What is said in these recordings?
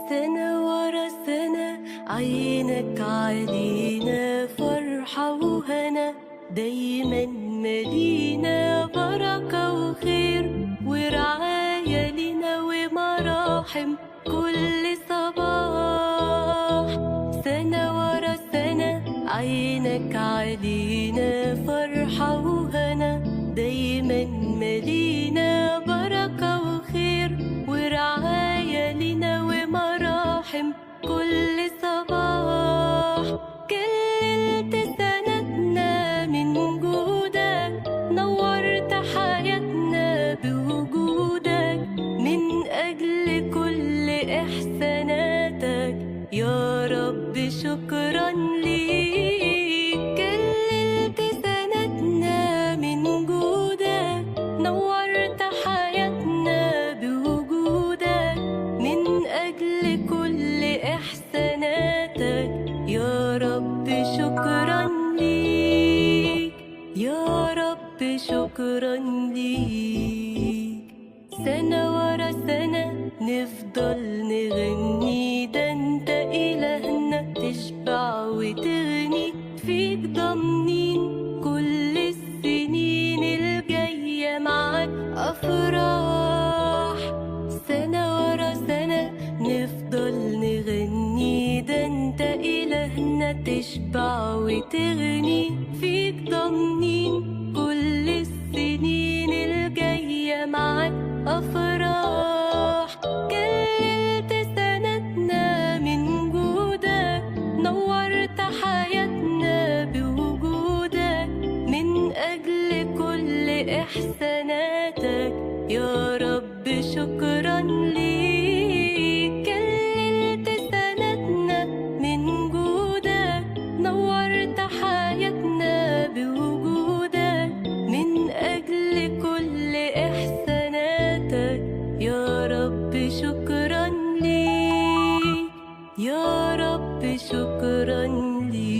سنة ورا سنة عينك علينا فرحة وهنا، دايما مدينة بركة وخير ورعاية لنا ومراحم كل صباح. سنة ورا سنة عينك علينا فرحة وهنا، دايما مدينة بركة وخير ورعاية لنا ومراحم كل صباح. كللت سندنا من جودك، نورت حياتنا بوجودك، من أجل كل إحساناتك يا رب شكرا ليك. كللت سندنا من جودك، نورت حياتنا بوجودك، من أجل كل إحساناتك يا رب شكرا ليك، يا رب شكرا ليك. سنة ورا سنة نفضل نغني، ده انت إلهنا تشبع وتغني، فيك ضامنين كل السنين الجاية معاك أفراح. سنة ورا سنة نفضل نغني، ده انت إلهنا تشبع وتغني، فيك ضامنين كل السنين الجاية معاك أفراح. كللت سندنا من جودك، نورت حياتنا بوجودك، من أجل كل إحساناتك يا رب شكرا ليك. كللت سندنا من جودك، نورت حياتنا بوجودك، من أجل كل إحساناتك يا رب شكرا ليك، يا رب شكرا ليك.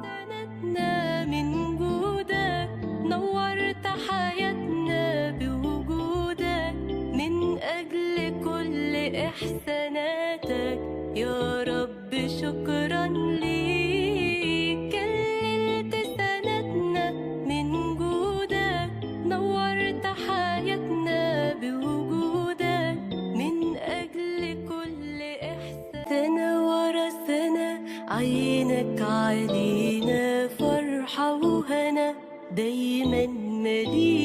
سندنا من جودك، نورت حياتنا بوجودك، من أجل كل إحساناتك يا رب شكرا ليك. كللت سندنا من جودك، نورت حياتنا بوجودك، من أجل كل إحسان. سنة ورا سنة عينك علينا فرحة وهنا، دايما مدينة